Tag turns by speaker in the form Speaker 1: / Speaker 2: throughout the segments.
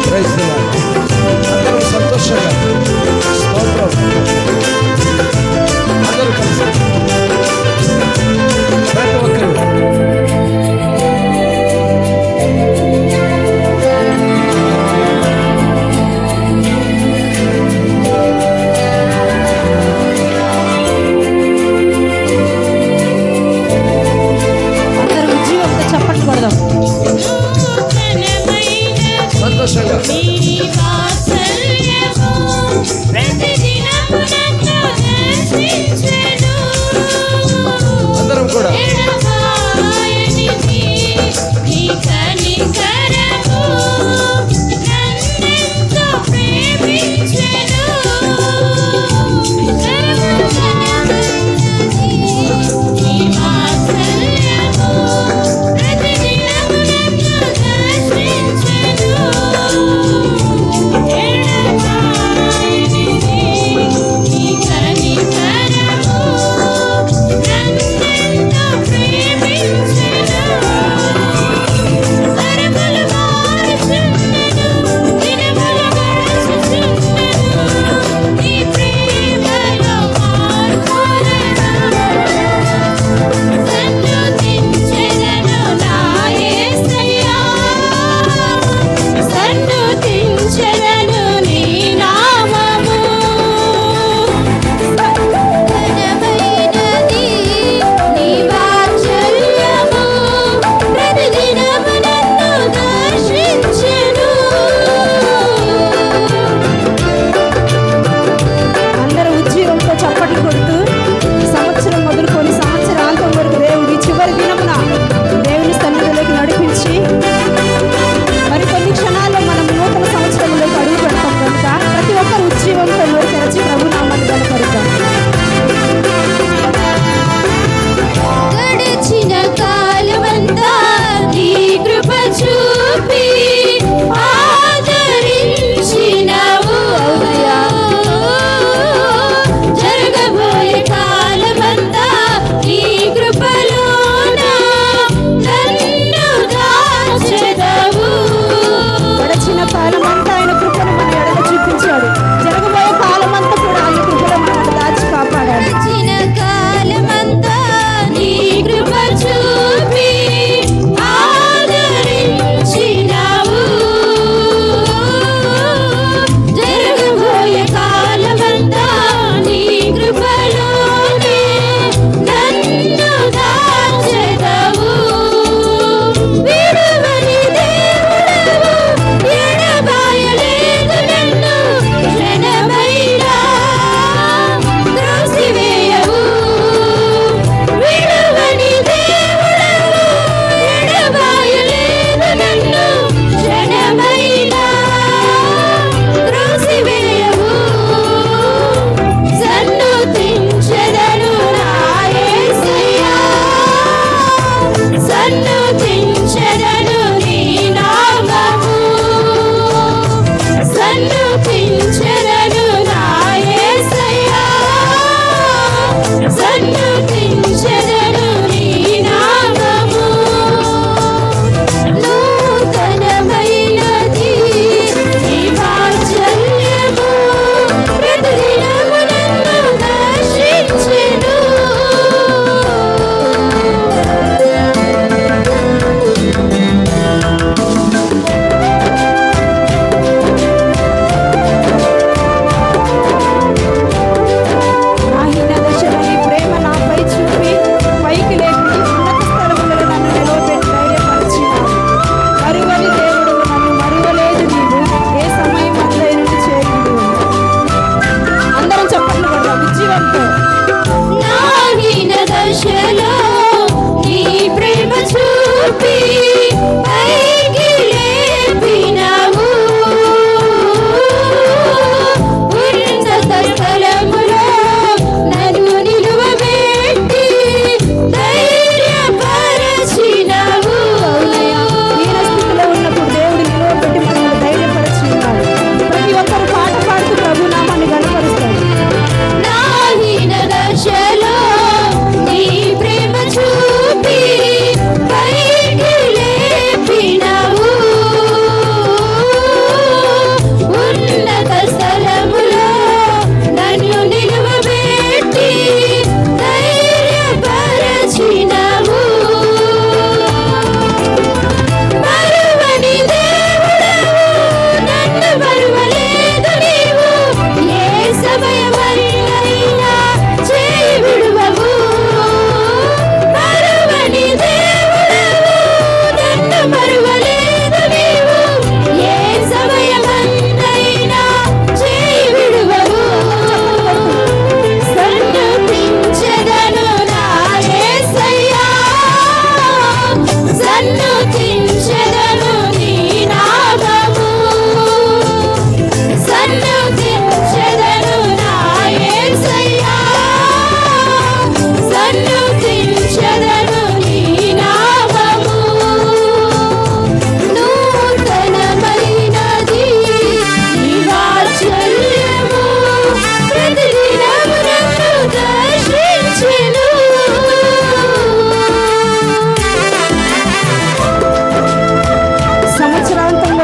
Speaker 1: Praise the lord. అందరూ సంతోషంగా స్తోత్రం. అందరూ కలిసి ప్రతి ఒక్కరు సంతోషంగా అందరం కూడా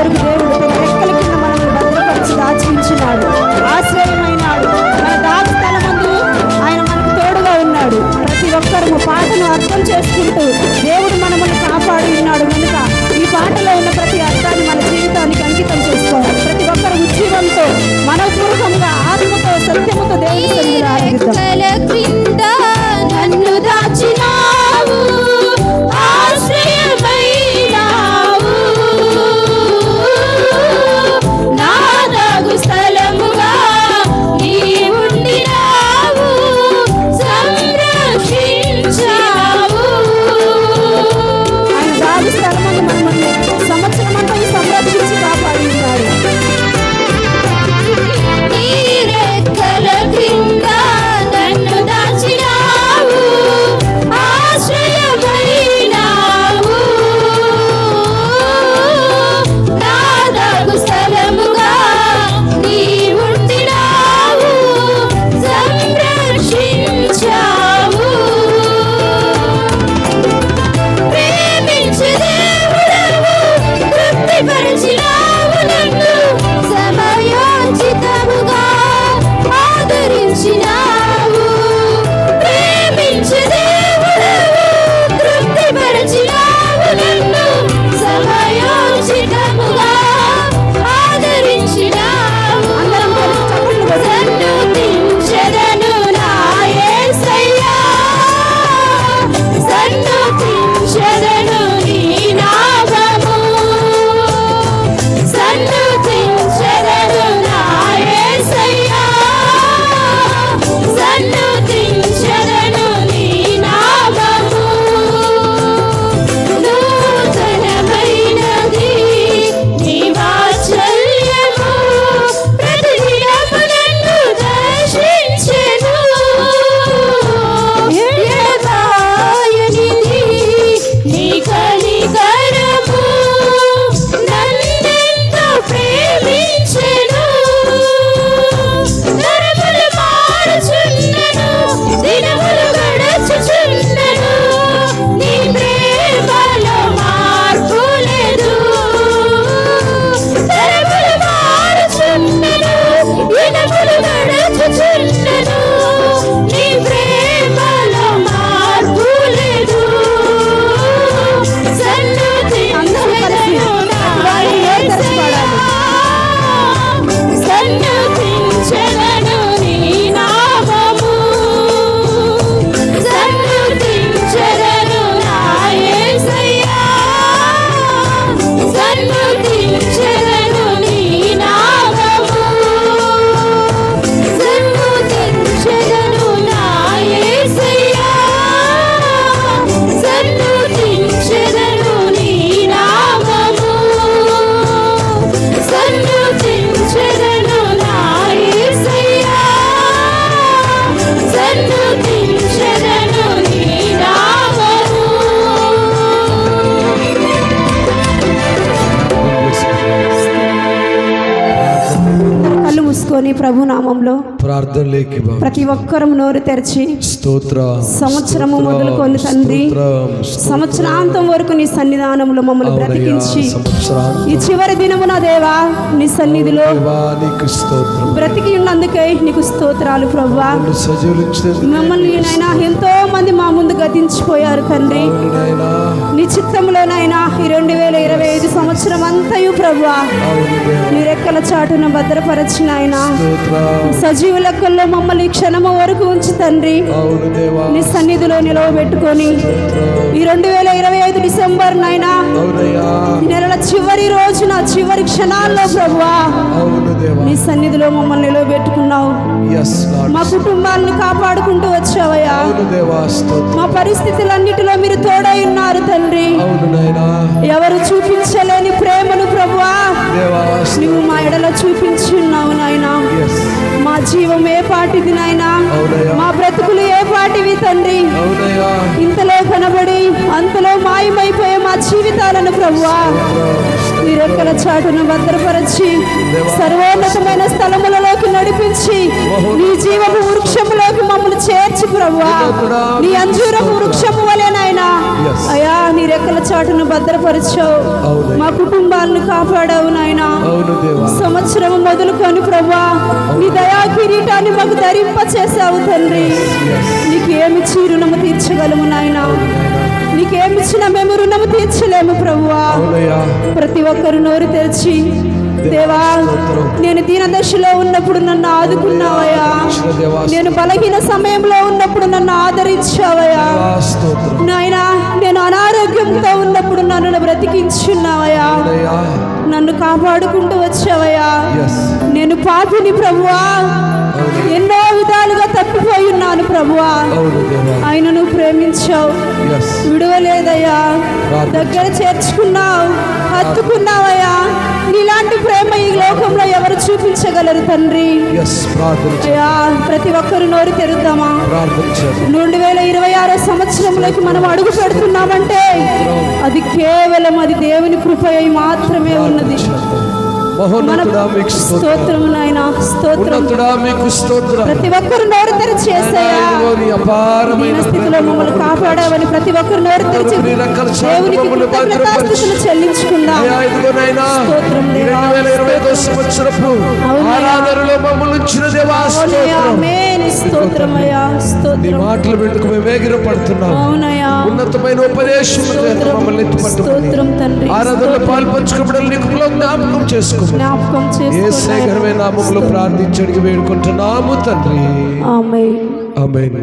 Speaker 2: వరకు దేవుడు తన రెక్కల కింద మనల్ని భద్రపరిచి దాచించినాడు, ఆశ్రయమైనాడు. మన దాచి స్థలమందు ఆయన మనకు తోడుగా ఉన్నాడు. ప్రతి ఒక్కరము పాటను అర్థం చేసుకుంటూ దేవుడు మనల్ని కాపాడి ఉన్నాడు కనుక ఈ పాటలో ఉన్న ప్రతి అర్థాన్ని మన జీవితానికి అంకితం చేసుకోవాలి. ప్రతి ఒక్కరు ఉజ్జీవంతో మనపూర్వకంగా ఆత్మతో సత్యముతో దేవుని సన్నిధిలో ఆరాధిద్దాం.
Speaker 3: నన్ను దాచినావు, ఆశ్రయమైనావు, నా దాగు స్థలముగా నీ ఉండినావు, సంరక్షించావు.
Speaker 2: ఆయన దాగు స్థలమందు మనల్ని సంవత్సరమంతా సంరక్షించి కాపాడి ఉన్నాడు.
Speaker 3: నీ రెక్కల క్రింద నన్ను దాచినావు, ఆశ్రయమైనావు, నా దాగు స్థలముగా నీ ఉండినావు, సంరక్షించావు. ప్రేమించే దేవుడవు, తృప్తిపరచినావు నన్ను, సమయోచితముగా ఆదరించినావు. ప్రేమించే దేవుడవు, తృప్తిపరచినావు నన్ను, సమయోచితముగా ఆదరించినావు.
Speaker 2: అందరం కలిసి చప్పట్లు కొడదాం.
Speaker 3: సన్నుతించెదను నా యేసయ్యా, సన్నుతించెదను నీ నామము, సన్నుతించెదను నా యేసయ్యా, సన్నుతించెదను నీ నామము. నూతనమైనది నీ వాత్సల్యము, ప్రతిదినము నన్ను దర్శించెను. ఎడబాయనిది నీ కనికరము, నన్నెంతో ప్రేమించెను. తరములు మారుచున్నను, దినములు గడచుచున్నను, నీ ప్రేమలో మార్పు లేదు. తరములు మారుచున్నను, దినములు గడచుచున్నను, నీ ప్రేమలో మార్పు లేదు. సన్నుతించెదను నా యేసయ్యా, సన్నుతించెదను నీ నామము, సన్నుతించెదను నా యేసయ్యా, సన్నుతించెదను నీ నామము, సన్నుతించెదను నా యేసయ్యా, సన్నుతించెదను నీ నామము, సన్నుతించెదను నా యేసయ్యా, సన్నుతించెదను నీ నామము.
Speaker 2: కళ్ళు మూసుకొని ప్రభు నామంలో
Speaker 1: ప్రార్థనలోకి బాబు.
Speaker 2: ప్రతి ఒక్కరం నోరు తెరిచి
Speaker 1: స్తోత్రం,
Speaker 2: సంవత్సరము మొదలుకొని తండ్రి సంవత్సరాంతం వరకు నీ సన్నిధానంలో మమ్మల్ని బ్రతికించి ఈ చివరి దినమున దేవా నీ సన్నిధిలో
Speaker 1: నీకు స్తోత్రం.
Speaker 2: బ్రతికి ఉన్నందుకై నీకు స్తోత్రాలు ప్రభువా.
Speaker 1: సజీవించినందుకు
Speaker 2: మమ్మల్ని నైనా ఎంతో మంది మా ముందు గతించిపోయారు తండ్రి.
Speaker 1: నాయనా,
Speaker 2: నీ చిత్తంలోనైనా ఈ 2025 సంవత్సరం అంతయు ప్రభువా
Speaker 1: అవును దేవా,
Speaker 2: నీ రెక్కల చాటున భద్రపరచిన ఆయన
Speaker 1: స్తోత్రం,
Speaker 2: సజీవ లెక్కల్లో మమ్మల్ని ఈ క్షణము వరకు ఉంచి తండ్రి
Speaker 1: అవును దేవా,
Speaker 2: నీ సన్నిధిలో నిలవబెట్టుకొని ఈ 2025 డిసెంబర్ నైనా
Speaker 1: అవునయ్యా,
Speaker 2: ఈ నెలల చివరి రోజున చివరి క్షణాల్లో ప్రభువా
Speaker 1: అవును దేవా,
Speaker 2: నీ సన్నిధిలో మమ్మల్ని నిలవబెట్టుకున్నావు.
Speaker 1: ఎస్ లార్డ్,
Speaker 2: మా కుటుంబాలను కాపాడుకుంటూ వచ్చావయ్యా.
Speaker 1: అవును దేవా, స్తోత్రం,
Speaker 2: మా పరిస్థితులన్నిటిలో మీరు తోడై ఉన్నారు తండ్రి.
Speaker 1: అవును నాయనా,
Speaker 2: ఎవరు చూపించలేని ప్రేమను ప్రభువా
Speaker 1: దేవా,
Speaker 2: నువ్వు మా ఎడలో చూపించి ఉన్నావు నాయనా.
Speaker 1: ఎస్,
Speaker 2: మా జీవం ఏ పాటిది నాయనా,
Speaker 1: అవునయ్యా,
Speaker 2: మా బ్రతుకులు ఏ పాటివి తండ్రి.
Speaker 1: అవునయ్యా,
Speaker 2: ఇంతలో కనబడి అంతలో మాయమైపోయే మా జీవితాలను ప్రభువా
Speaker 1: స్తోత్రం,
Speaker 2: నీ రెక్కల చాటును భద్రపరచి సర్వోన్నతమైన స్థలములలోకి నడిపించి నీ జీవపు వృక్షములోకి మమ్మల్ని చేర్చి ప్రభువా నీ అంజూరపు వృక్షము వలెనైనా అయా నీ రెక్కల చాటును భద్రపరిచావు. మా కుటుంబాలను కాపాడావు నాయనా. సంవత్సరం మొదలుకొని ప్రభువా నీ దయా కిరీటాన్ని మాకు ధరింప చేసావు తండ్రి. నీకేమిచ్చి రుణము తీర్చగలము నాయనా. నీకేమిచ్చినా మేము రుణము తీర్చలేము ప్రభువా. ప్రతి ఒక్కరు నోరు తెరిచి దేవా నేను దీన దశలో ఉన్నప్పుడు నన్ను ఆదుకున్నావయ్యా. నేను బలహీన సమయంలో ఉన్నప్పుడు నన్ను ఆదరించావయ్యా నాయనా. నేను అనారోగ్యంతో ఉన్నప్పుడు నన్ను బ్రతికించున్నావయ్యా. నన్ను కాపాడుకుంటూ వచ్చావయ్యా. నేను పాపిని ప్రభువా, ఎన్నో విధాలుగా తప్పిపోయి ఉన్నాను ప్రభువా. ఆయన నువ్వు ప్రేమించావు, విడవలేదయ్యా, దగ్గర చేర్చుకున్నావు, హత్తుకున్నావయ్యా. నీలాంటి ప్రేమ ఈ లోకంలో ఎవరు చూపించగలరు తండ్రి. అయ్యా ప్రతి ఒక్కరు నోరు తెరుద్దామా. 2026 సంవత్సరంలోకి మనం అడుగు పెడుతున్నామంటే అది కేవలం అది దేవుని కృప అయి మాత్రమే ఉన్నది. స్తోత్రము నాయనా, స్తోత్రం. ప్రతి ఒక్కరు నోరు తెరిచి యేసయ్యా దీన స్థితిలో మమ్మల్ని కాపాడావని ప్రతి ఒక్కరు నోరు తెరిచి దేవునికి కృతజ్ఞతాస్తుతులు చెల్లించుకుందాం. స్తోత్రం దేవా. ఆమేన్. స్తోత్రమయ్యా, స్తోత్రం.
Speaker 1: మాటలు పెట్టుకు మేము వేగిరపడుతున్నాం.
Speaker 2: అవునయ్యా,
Speaker 1: ఉన్నతమైన ఉపదేశం మమ్మల్ని
Speaker 2: స్తోత్రం తండ్రి.
Speaker 1: ఆరాధనలో పాల్పంచుకోవడం నీకు జ్ఞాపకం చేసుకో. యేసయ్య ఘనమైన నామములో ప్రార్థించి అడిగి వేడుకుంటున్నాము తండ్రి.
Speaker 2: ఆమేన్.
Speaker 1: ఆమేన్.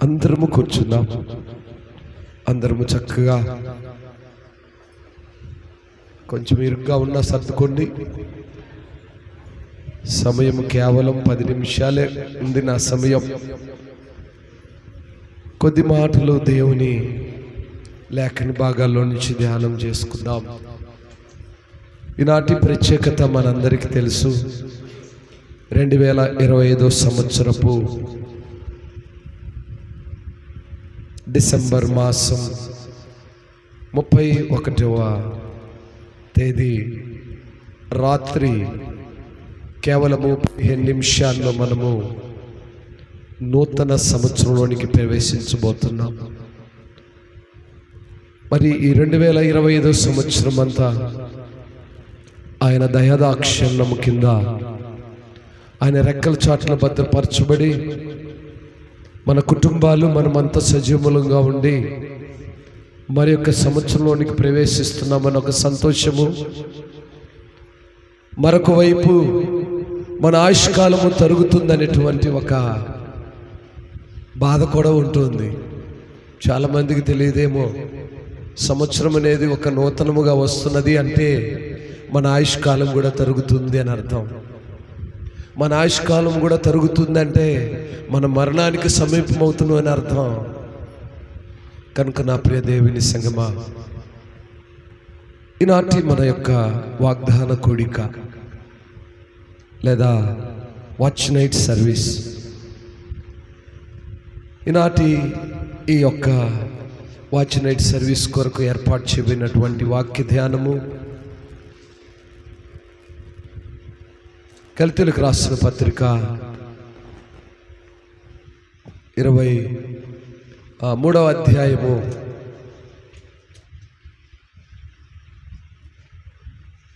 Speaker 1: అందరము కూర్చున్నాం. అందరము చక్కగా కొంచెం ఇరుగ్గా ఉన్నా సర్దుకోండి. సమయం కేవలం 10 నిమిషాలే ఉంది. నా సమయం కొద్ది మాటలు దేవుని లేఖన భాగాల్లో నుంచి ధ్యానం చేసుకుందాం. ఈనాటి ప్రత్యేకత మనందరికీ తెలుసు. 2025 సంవత్సరపు డిసెంబర్ మాసం 31వ తేదీ రాత్రి కేవలము 15 నిమిషాల్లో మనము నూతన సంవత్సరంలోనికి ప్రవేశించబోతున్నాం. మరి ఈ 2025 సంవత్సరం అంతా ఆయన దయాదాక్షిణ్యము కింద ఆయన రెక్కల చాట్ల భద్రపరచబడి మన కుటుంబాలు మనమంతా సజీవులంగా ఉండి మరి యొక్క సంవత్సరంలోనికి ప్రవేశిస్తున్నామని ఒక సంతోషము, మరొక వైపు మన ఆయుష్కాలము తరుగుతుందనేటువంటి ఒక బాధ కూడా ఉంటుంది. చాలామందికి తెలియదేమో, సంవత్సరం అనేది ఒక నూతనముగా వస్తున్నది అంటే మన ఆయుష్కాలం కూడా తరుగుతుంది అని అర్థం. మన ఆయుష్కాలం కూడా తరుగుతుందంటే మన మరణానికి సమీపమవుతున్నాం అని అర్థం. కనుక నా ప్రియ దేవుని సంగమా, ఈనాటి మన యొక్క వాగ్దాన కూడిక లేదా వాచ్ నైట్ సర్వీస్, ఈనాటి ఈ యొక్క వాచ్ నైట్ సర్వీస్ కొరకు ఏర్పాటు చేయబడినటువంటి వాక్య ధ్యానము గలతీయులకు రాసిన పత్రిక 23వ అధ్యాయము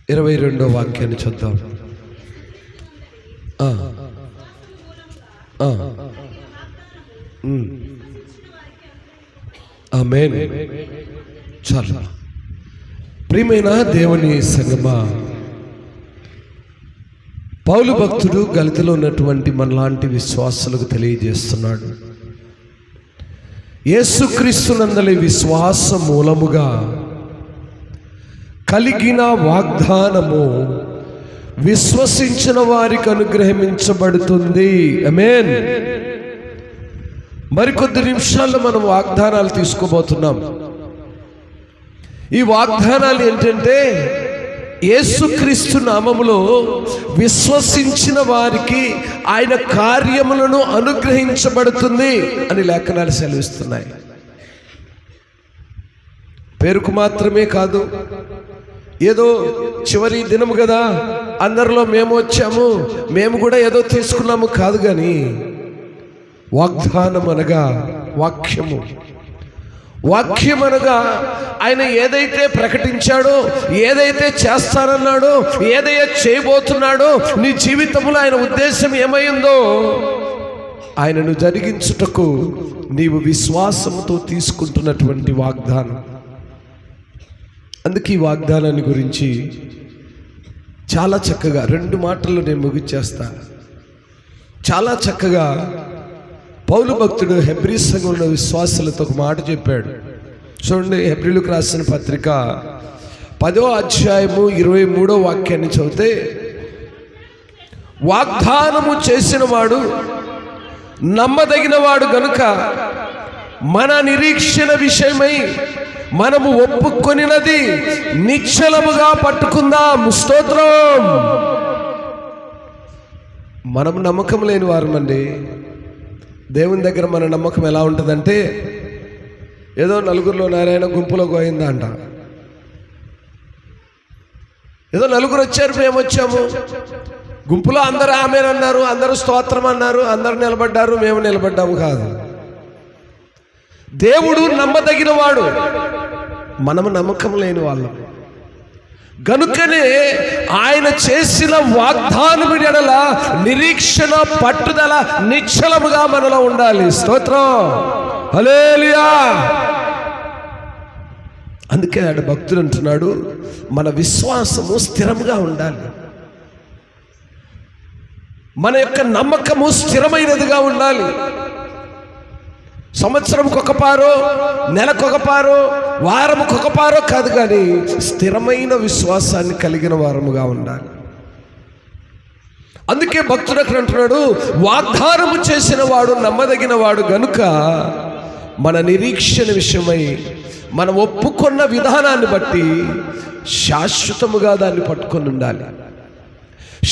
Speaker 1: 22వ వాక్యాన్ని చూద్దాం. ఆమేన్. చాలు. ప్రియమైన దేవుని సంగమా, పౌలు భక్తుడు గలతీలో ఉన్నటువంటి మనలాంటి విశ్వాసులకు తెలియజేస్తున్నాడు. యేసుక్రీస్తునందలి విశ్వాస మూలముగా కలిగిన వాగ్దానము విశ్వసించిన వారికి అనుగ్రహించబడుతుంది. ఆమేన్. మరికొద్ది నిమిషాల్లో మనం వాగ్దానాలు తీసుకోబోతున్నాం. ఈ వాగ్దానాలు ఏంటంటే యేసుక్రీస్తు నామములో విశ్వసించిన వారికి ఆయన కార్యములను అనుగ్రహించబడుతుంది అని లేఖనాలు సెలవిస్తున్నాయి. పేరుకు మాత్రమే కాదు, ఏదో చివరి దినము కదా, అందరిలో మేము వచ్చాము, మేము కూడా ఏదో తీసుకున్నాము కాదు. కానీ వాగ్దానం అనగా వాక్యము. వాక్యం అనగా ఆయన ఏదైతే ప్రకటించాడో, ఏదైతే చేస్తానన్నాడో, ఏదైతే చేయబోతున్నాడో, నీ జీవితంలో ఆయన ఉద్దేశం ఏమైందో ఆయనను జరిగించుటకు నీవు విశ్వాసంతో తీసుకుంటున్నటువంటి వాగ్దానం. అందుకే ఈ వాగ్దానాన్ని గురించి చాలా చక్కగా 2 మాటల్లో నేను ముగిచ్చేస్తా. చాలా చక్కగా పౌలు భక్తుడు హెబ్రీ సంఘంలో విశ్వాసులతో ఒక మాట చెప్పాడు. చూడండి, హెబ్రీలకు రాసిన పత్రిక 10వ అధ్యాయము 23వ వాక్యాన్ని చదివితే, వాగ్దానము చేసిన వాడు నమ్మదగిన వాడు గనుక మన నిరీక్షణ విషయమై మనము ఒప్పుకొనినది నిశ్చలముగా పట్టుకుందాం. స్తోత్రం. మనం నమ్మకం లేని వారమండి. దేవుని దగ్గర మన నమ్మకం ఎలా ఉంటుందంటే, ఏదో నలుగురిలో నారాయణ గుంపులో గోయిందా అంట. ఏదో నలుగురు వచ్చారు, మేము వచ్చాము, గుంపులో అందరూ ఆమేన్ అన్నారు, అందరూ స్తోత్రం అన్నారు, అందరూ నిలబడ్డారు, మేము నిలబడ్డాము కాదు. దేవుడు నమ్మదగిన వాడు, మనము నమ్మకం లేని వాళ్ళం. గనుకనే ఆయన చేసిన వాగ్దానము ఎడల నిరీక్షణ, పట్టుదల నిశ్చలముగా మనలో ఉండాలి. స్తోత్రం, హల్లెలూయా. అందుకే ఆడ భక్తుడు అంటున్నాడు, మన విశ్వాసము స్థిరంగా ఉండాలి, మన యొక్క నమ్మకము స్థిరమైనదిగా ఉండాలి. సంవత్సరంకి ఒక పారో, నెలకొక పారో, వారముకి ఒక పారో కాదు, కానీ స్థిరమైన విశ్వాసాన్ని కలిగిన వారముగా ఉండాలి. అందుకే భక్తుడు అక్కడ అంటున్నాడు, వాగ్దానము చేసిన వాడు నమ్మదగిన వాడు గనుక మన నిరీక్షణ విషయమై మనం ఒప్పుకున్న విధానాన్ని బట్టి శాశ్వతముగా దాన్ని పట్టుకొని ఉండాలి.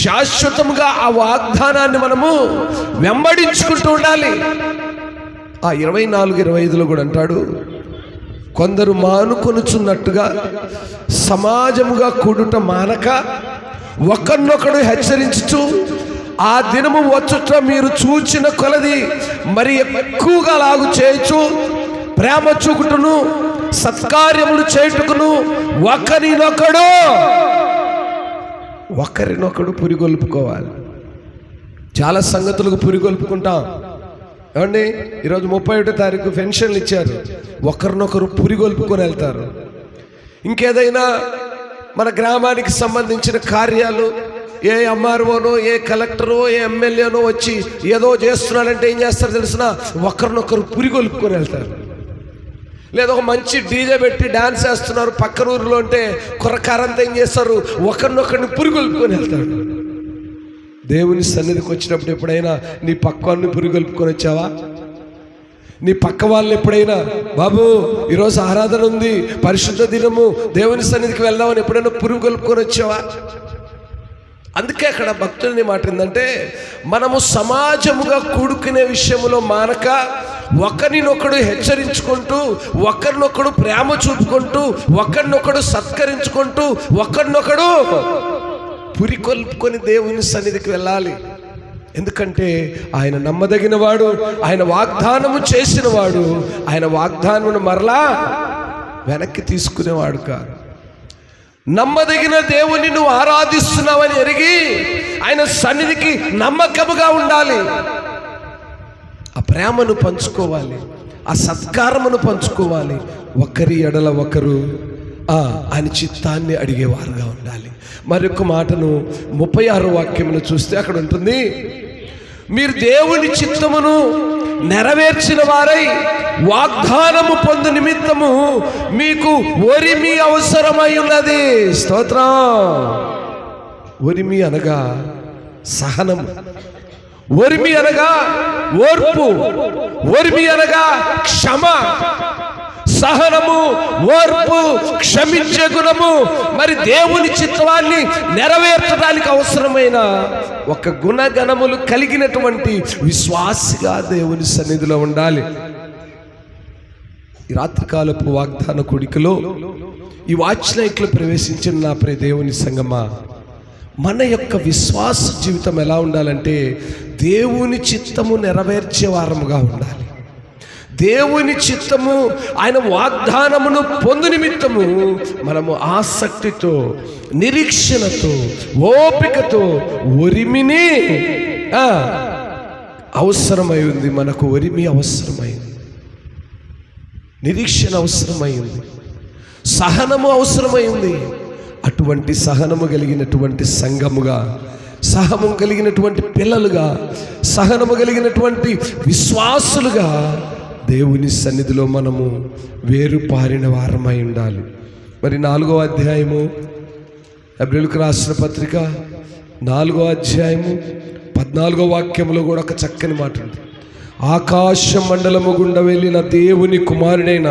Speaker 1: శాశ్వతముగా ఆ వాగ్దానాన్ని మనము వెంబడించుకుంటూ ఉండాలి. ఆ 24-25లో కూడా అంటాడు, కొందరు మానుకొనుచున్నట్టుగా సమాజముగా కూడుట మానక ఒకరినొకడు హెచ్చరించుచు ఆ దినము వచ్చుట మీరు చూచిన కొలది మరి ఎక్కువగా లాగు చేయొచ్చు, ప్రేమ చూపుటను సత్కార్యములు చేయుటకును ఒకరినొకడు పురిగొల్పుకోవాలి. చాలా సంగతులకు పురిగొల్పుకుంటాం. ఏమండి, ఈరోజు 31వ తారీఖు పెన్షన్లు ఇచ్చారు, ఒకరినొకరు పురిగొల్పుకొని వెళ్తారు. ఇంకేదైనా మన గ్రామానికి సంబంధించిన కార్యాలు, ఏ ఎంఆర్ఓనో, ఏ కలెక్టరో, ఏ ఎమ్మెల్యేనో వచ్చి ఏదో చేస్తున్నాడంటే ఏం చేస్తారు తెలిసిన, ఒకరినొకరు పురిగొల్పుకొని వెళ్తారు. లేదా ఒక మంచి డీజే పెట్టి డాన్స్ వేస్తున్నారు పక్కన ఊరిలో అంటే కుర్రకారంతా ఏం చేస్తారు, ఒకరినొకరిని పురిగొల్పుకొని వెళ్తాడు. దేవుని సన్నిధికి వచ్చినప్పుడు ఎప్పుడైనా నీ పక్క వాళ్ళని పురిగొల్పుకొని వచ్చావా? నీ పక్క వాళ్ళని ఎప్పుడైనా, బాబు ఈరోజు ఆరాధన ఉంది, పరిశుద్ధ దినము, దేవుని సన్నిధికి వెళ్దామని ఎప్పుడైనా పురిగొల్పుకొని వచ్చావా? అందుకే అక్కడ భక్తుని మాట ఏంటంటే, మనము సమాజముగా కూడుకునే విషయంలో మానక ఒకరినొకడు హెచ్చరించుకుంటూ, ఒకరినొకడు ప్రేమ చూపుకుంటూ, ఒకరినొకడు సత్కరించుకుంటూ, ఒకరినొకడు పురికొల్పుకొని దేవుని సన్నిధికి వెళ్ళాలి. ఎందుకంటే ఆయన నమ్మదగిన వాడు, ఆయన వాగ్దానము చేసిన వాడు, ఆయన వాగ్దానమును మరలా వెనక్కి తీసుకునేవాడు కాదు. నమ్మదగిన దేవుని నువ్వు ఆరాధిస్తున్నావని ఎరిగి ఆయన సన్నిధికి నమ్మకముగా ఉండాలి. ఆ ప్రేమను పంచుకోవాలి, ఆ సత్కారమును పంచుకోవాలి. ఒకరి ఎడల ఒకరు ఆయన చిత్తాన్ని అడిగేవారుగా ఉండాలి. మరొక మాటను 36వ వాక్యమును చూస్తే అక్కడ ఉంటుంది, మీరు దేవుని చిత్తమును నెరవేర్చిన వారై వాగ్దానము పొందు నిమిత్తము మీకు ఒరిమి అవసరమై ఉన్నది. స్తోత్రం. ఒరిమి అనగా సహనము, ఒరిమి అనగా ఓర్పు, ఒరిమి అనగా క్షమ, సహనము, ఓర్పు, క్షమించే గుణము. మరి దేవుని చిత్తాన్ని నెరవేర్చడానికి అవసరమైన ఒక గుణగణములు కలిగినటువంటి విశ్వాసిగా దేవుని సన్నిధిలో ఉండాలి. ఈ రాత్రికాలపు వాగ్దాన కూడికలో ఈ వాచ్ నైట్లో ప్రవేశించిన నా ప్రియ దేవుని సంగమా, మన యొక్క విశ్వాస జీవితం ఎలా ఉండాలంటే దేవుని చిత్తము నెరవేర్చే వారముగా ఉండాలి. దేవుని చిత్తము, ఆయన వాగ్దానమును పొందు నిమిత్తము మనము ఆసక్తితో, నిరీక్షణతో, ఓపికతో ఒరిమిని అవసరమై ఉంది. మనకు ఒరిమి అవసరమైంది, నిరీక్షణ అవసరమైంది, సహనము అవసరమైంది. అటువంటి సహనము కలిగినటువంటి సంఘముగా, సహనము కలిగినటువంటి పిల్లలుగా, సహనము కలిగినటువంటి విశ్వాసులుగా దేవుని సన్నిధిలో మనము వేరుపారిన వారమై ఉండాలి. మరి 4వ అధ్యాయము, హెబ్రీయులకు రాసిన పత్రిక 4వ అధ్యాయము 14వ వాక్యంలో కూడా ఒక చక్కని మాట ఉంది. ఆకాశ మండలము గుండా వెళ్ళిన దేవుని కుమారుడైన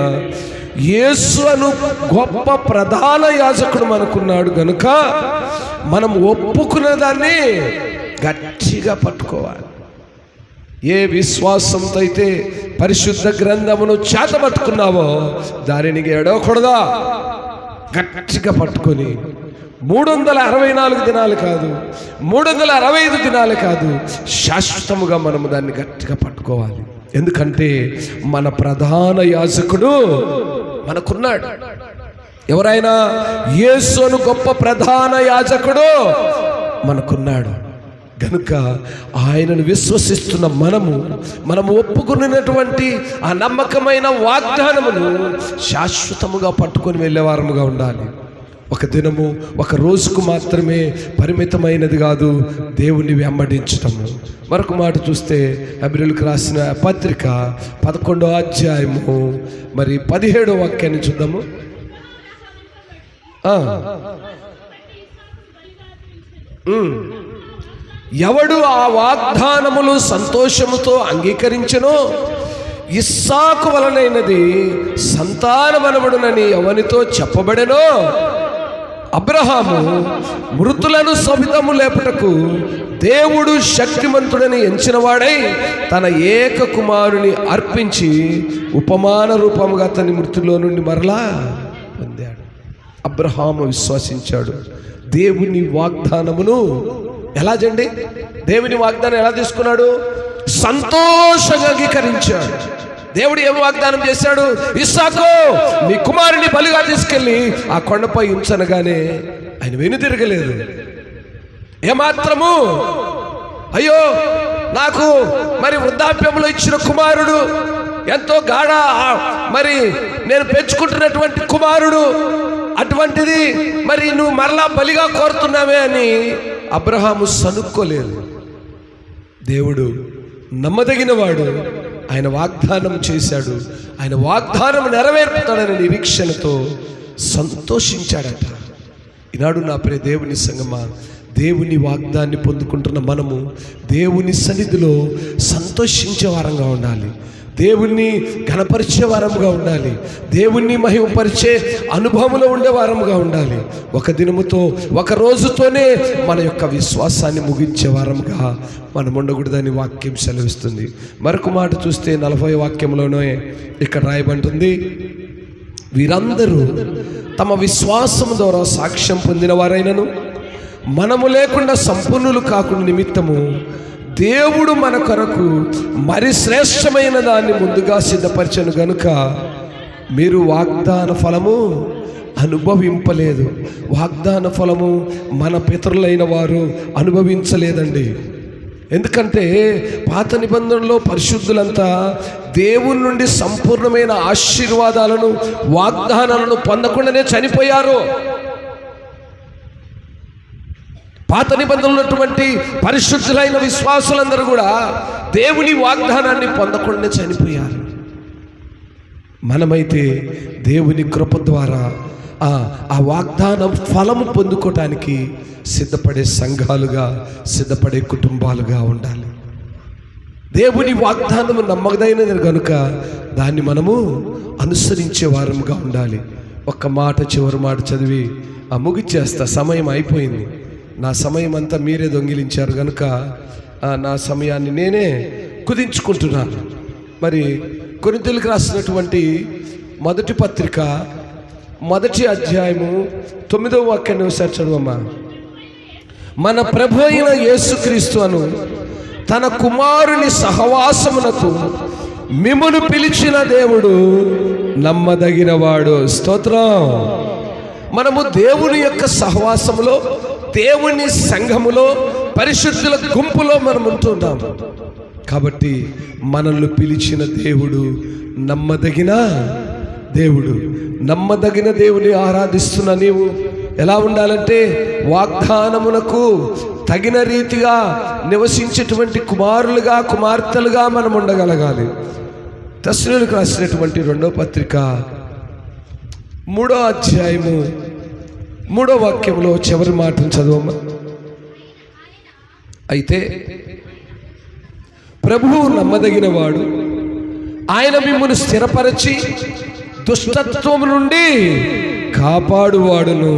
Speaker 1: యేసు అను గొప్ప ప్రధాన యాజకుడు మనకున్నాడు గనుక మనం ఒప్పుకున్న దాన్ని గట్టిగా పట్టుకోవాలి. ఏ విశ్వాసంతో అయితే పరిశుద్ధ గ్రంథమును చేతబట్టుకున్నావో దానిని ఎడవకూడదా, గట్టిగా పట్టుకొని 364 దినాలు కాదు, 365 దినాలు కాదు, శాశ్వతముగా మనము దాన్ని గట్టిగా పట్టుకోవాలి. ఎందుకంటే మన ప్రధాన యాజకుడు మనకున్నాడు. ఎవరైనా యేసు అను గొప్ప ప్రధాన యాజకుడు మనకున్నాడు గనుక ఆయనను విశ్వసిస్తున్న మనము ఒప్పుకున్నటువంటి ఆ నమ్మకమైన వాగ్దానమును శాశ్వతముగా పట్టుకొని వెళ్ళేవారముగా ఉండాలి. ఒక దినము, ఒక రోజుకు మాత్రమే పరిమితమైనది కాదు దేవుణ్ణి వెంబడించటము. మరొక మాట చూస్తే హెబ్రీయులకు రాసిన పత్రిక 11వ అధ్యాయము మరి 17వ వాక్యాన్ని చూద్దాము. ఎవడు ఆ వాగ్దానములు సంతోషముతో అంగీకరించెనో ఇస్సాకు వలనైనది సంతానమనబడునని ఎవనితో చెప్పబడెనో అబ్రహాము మృతులను సవితము లేపుటకు దేవుడు శక్తిమంతుడని ఎంచినవాడై తన ఏక కుమారుని అర్పించి ఉపమాన రూపముగా అతని మృతుల్లో నుండి మరలా పొందాడు. అబ్రహాము విశ్వసించాడు. దేవుని వాగ్దానమును ఎలా జండి, దేవుని వాగ్దానం ఎలా తీసుకున్నాడు? సంతోషంగా అంగీకరించాడు. దేవుడు ఏం వాగ్దానం చేశాడు? ఇస్సాకు నీ కుమారుని బలిగా తీసుకెళ్ళి ఆ కొండపై ఉంచనగానే ఆయన వెనుతిరగలేదు ఏమాత్రము. అయ్యో, నాకు మరి వృద్ధాప్యంలో ఇచ్చిన కుమారుడు, ఎంతో గాఢ మరి నేను పెంచుకుంటున్నటువంటి కుమారుడు, అటువంటిది మరి నువ్వు మరలా బలిగా కోరుతున్నావే అని అబ్రహాము సనుక్కోలేదు. దేవుడు నమ్మదగిన వాడు, ఆయన వాగ్దానం చేశాడు, ఆయన వాగ్దానం నెరవేర్పుతాడని నిరీక్షణతో సంతోషించాడట. ఈనాడు నా ప్రియ దేవుని సంగమా, దేవుని వాగ్దాన్ని పొందుకుంటున్న మనము దేవుని సన్నిధిలో సంతోషించే వారంగా ఉండాలి, దేవుణ్ణి ఘనపరిచే వారముగా ఉండాలి, దేవుణ్ణి మహిమపరిచే అనుభవంలో ఉండే వారముగా ఉండాలి. ఒక దినముతో, ఒక రోజుతోనే మన యొక్క విశ్వాసాన్ని ముగించే వారముగా మనం ఉండకూడదని వాక్యం సెలవిస్తుంది. మరొక మాట చూస్తే 40వ వాక్యంలోనే ఇక్కడ రాయబడుతుంది, వీరందరూ తమ విశ్వాసము ద్వారా సాక్ష్యం పొందిన వారైనను మనము లేకుండా సంపూర్ణులు కాకుండా నిమిత్తము దేవుడు మన కొరకు మరి శ్రేష్టమైన దాన్ని ముందుగా సిద్ధపరచను గనుక మీరు వాగ్దాన ఫలము అనుభవింపలేదు. వాగ్దాన ఫలము మన పితరులైన వారు అనుభవించలేదండి. ఎందుకంటే పాత నిబంధనలో పరిశుద్ధులంతా దేవుని నుండి సంపూర్ణమైన ఆశీర్వాదాలను, వాగ్దానాలను పొందకుండానే చనిపోయారు. పాత నిబంధనలు ఉన్నటువంటి పరిశుద్ధులైన విశ్వాసులందరూ కూడా దేవుని వాగ్దానాన్ని పొందకుండా చనిపోయారు. మనమైతే దేవుని కృప ద్వారా ఆ వాగ్దానం ఫలము పొందుకోవటానికి సిద్ధపడే సంఘాలుగా, సిద్ధపడే కుటుంబాలుగా ఉండాలి. దేవుని వాగ్దానము నమ్మకదైనది కనుక దాన్ని మనము అనుసరించే వారముగా ఉండాలి. ఒక్క మాట, చివరి మాట చదివి ముగిచ్చేస్తా, సమయం అయిపోయింది. నా సమయం అంతా మీరే దొంగిలించారు కనుక నా సమయాన్ని నేనే కుదించుకుంటున్నాను. మరి కొరింథీయులకు రాసినటువంటి మొదటి పత్రిక మొదటి అధ్యాయము 9వ వాక్యాన్ని ఒకసారి చదువమ్మా. మన ప్రభు అయిన యేసుక్రీస్తు అను తన కుమారుని సహవాసమునకు మిమ్మును పిలిచిన దేవుడు నమ్మదగినవాడు. స్తోత్రం. మనము దేవుని యొక్క సహవాసములో, దేవుని సంఘములో, పరిశుద్ధుల గుంపులో మనం ఉంటున్నాం. కాబట్టి మనల్ని పిలిచిన దేవుడు నమ్మదగిన దేవుడు. నమ్మదగిన దేవుని ఆరాధిస్తున్న నీవు ఎలా ఉండాలంటే వాగ్దానమునకు తగిన రీతిగా నివసించేటువంటి కుమారులుగా, కుమార్తెలుగా మనం ఉండగలగాలి. తెస్సలోనికీయులకు రాసినటువంటి 2వ పత్రిక 3వ అధ్యాయము 3వ వాక్యంలో చివరి మాటను చదవమ్మా. అయితే ప్రభువు నమ్మదగినవాడు, ఆయన మిమ్మును స్థిరపరచి దుష్టత్వము నుండి కాపాడువాడును.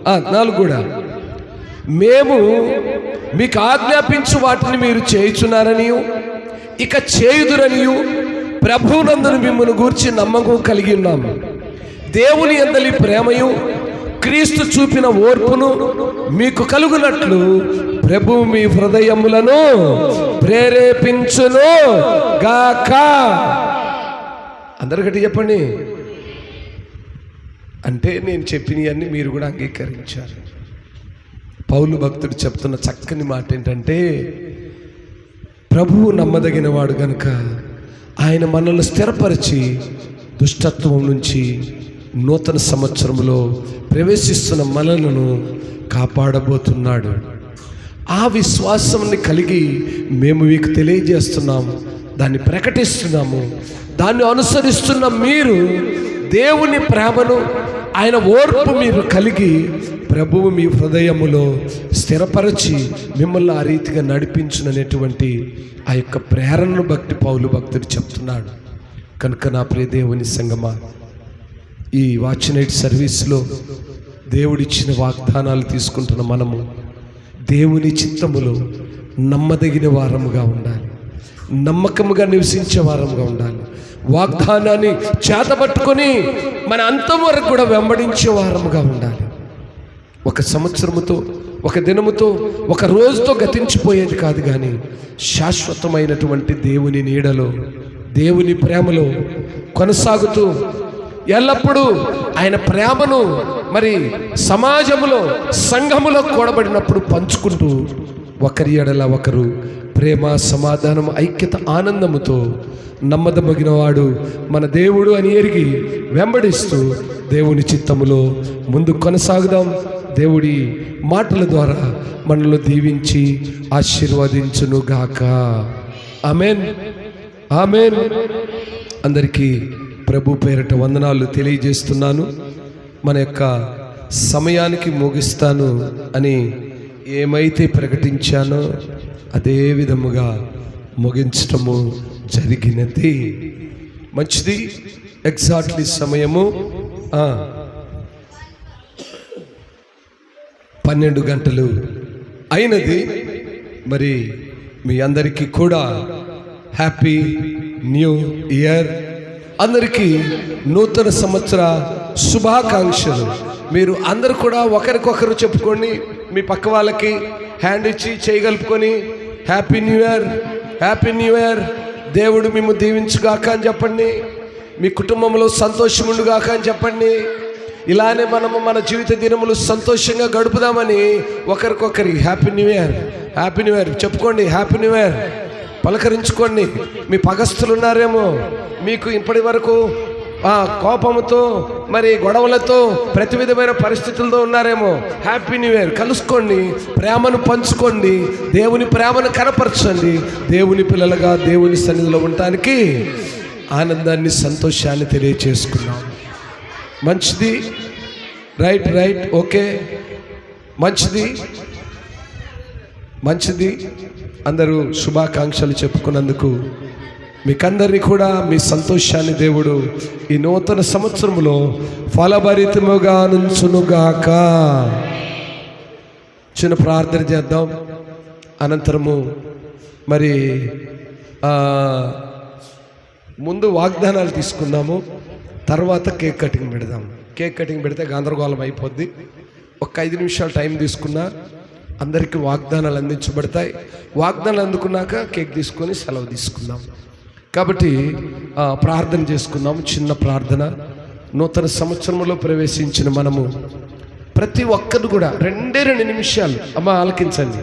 Speaker 1: 4 కూడా, మేము మీకు ఆజ్ఞాపించు వాటిని మీరు చేయుచున్నారనియు ఇక చేయుదురనియు ప్రభువునందును మిమ్మల్ని గూర్చి నమ్మకం కలిగి ఉన్నాము. దేవుని యందలి ప్రేమయు క్రీస్తు చూపిన ఓర్పును మీకు కలుగునట్లు ప్రభువు మీ హృదయములను ప్రేరేపించును గాక. అందరికీ చెప్పండి. అంటే నేను చెప్పినవన్నీ మీరు కూడా అంగీకరించారు. పౌలు భక్తుడు చెప్తున్న చక్కని మాట ఏంటంటే, ప్రభువు నమ్మదగిన వాడు గనుక ఆయన మనల్ని స్థిరపరిచి దుష్టత్వం నుంచి నూతన సంవత్సరంలో ప్రవేశిస్తున్న మనలను కాపాడబోతున్నాడు. ఆ విశ్వాసాన్ని కలిగి మేము మీకు తెలియజేస్తున్నాము, దాన్ని ప్రకటిస్తున్నాము. దాన్ని అనుసరిస్తున్న మీరు దేవుని ప్రేమను, ఆయన ఓర్పు మీరు కలిగి ప్రభువు మీ హృదయములో స్థిరపరచి మిమ్మల్ని ఆ రీతిగా నడిపించుననేటువంటి ఆ యొక్క ప్రేరణను బట్టి పౌలు భక్తుడు చెప్తున్నాడు. కనుక నా ప్రియ దేవుని సంగమా, ఈ వాచ్ నైట్ సర్వీస్లో దేవుడిచ్చిన వాగ్దానాలు తీసుకుంటున్న మనము దేవుని చిత్తములో నమ్మదగిన వారముగా ఉండాలి, నమ్మకముగా నివసించే వారముగా ఉండాలి. వాగ్దానాన్ని చేతబట్టుకొని మన అంతం వరకు కూడా వెంబడించే వారముగా ఉండాలి. ఒక సంవత్సరముతో, ఒక దినముతో, ఒక రోజుతో గతించిపోయేది కాదు, కానీ శాశ్వతమైనటువంటి దేవుని నీడలో, దేవుని ప్రేమలో కొనసాగుతూ ఎల్లప్పుడూ ఆయన ప్రేమను మరి సమాజములో, సంఘములో కూడబడినప్పుడు పంచుకుంటూ ఒకరి ఎడల ఒకరు ప్రేమ, సమాధానం, ఐక్యత, ఆనందముతో నమ్మదగిన వాడు మన దేవుడు అని ఎరిగి వెంబడిస్తూ దేవుని చిత్తములో ముందు కొనసాగుదాం. దేవుడి మాటల ద్వారా మనల్ని దీవించి ఆశీర్వదించును గాక. ఆమేన్, ఆమేన్. అందరికీ ప్రభు పేరిట వందనాలు తెలియజేస్తున్నాను. మన యొక్క సమయానికి ముగిస్తాను అని ఏమైతే ప్రకటించానో అదే విధముగా ముగించటము జరిగినది. మంచిది. ఎగ్జాక్ట్లీ సమయము 12 గంటలు అయినది. మరి మీ అందరికీ కూడా హ్యాపీ న్యూ ఇయర్. అందరికీ నూతన సంవత్సర శుభాకాంక్షలు. మీరు అందరూ కూడా ఒకరికొకరు చెప్పుకోండి. మీ పక్క వాళ్ళకి హ్యాండ్ ఇచ్చి చేయగలుపుకొని happy new year, happy new year, దేవుడు మేము దీవించుగాక అని చెప్పండి. మీ కుటుంబంలో సంతోషం ఉండుగాక అని చెప్పండి. ఇలానే మనము మన జీవిత దినములు సంతోషంగా గడుపుదామని ఒకరికొకరి happy new year, happy new year చెప్పుకోండి. హ్యాపీ న్యూ ఇయర్ పలకరించుకోండి. మీ పగస్తులు ఉన్నారేమో, మీకు ఇప్పటి వరకు కోపముతో, మరి గొడవలతో, ప్రతి విధమైన పరిస్థితులతో ఉన్నారేమో. Happy new year. కలుసుకోండి, ప్రేమను పంచుకోండి, దేవుని ప్రేమను కనపరచండి. దేవుని పిల్లలుగా దేవుని సన్నిధిలో ఉండటానికి ఆనందాన్ని, సంతోషాన్ని తెలియచేసుకున్నాం. మంచిది. రైట్, రైట్, ఓకే, మంచిది, మంచిది. అందరూ శుభాకాంక్షలు చెప్పుకున్నందుకు మీకందరినీ కూడా మీ సంతోషాన్ని దేవుడు ఈ నూతన సంవత్సరంలో ఫలభరితముగా నుంచునుగాక. చిన్న ప్రార్థన చేద్దాం. అనంతరము మరి ముందు వాగ్దానాలు తీసుకుందాము, తర్వాత కేక్ కటింగ్ పెడదాం. కేక్ కటింగ్ పెడితే గందరగోళం అయిపోద్ది. ఒక 5 నిమిషాలు టైం తీసుకున్నా అందరికీ వాగ్దానాలు అందించబడతాయి. వాగ్దానాలు అందుకున్నాక కేక్ తీసుకొని సెలవు తీసుకుందాం. కాబట్టి ప్రార్థన చేసుకుందాం. చిన్న ప్రార్థన. నూతన సంవత్సరంలో ప్రవేశించిన మనము ప్రతి ఒక్కరు కూడా 2 నిమిషాలు అమ్మ ఆలకించండి.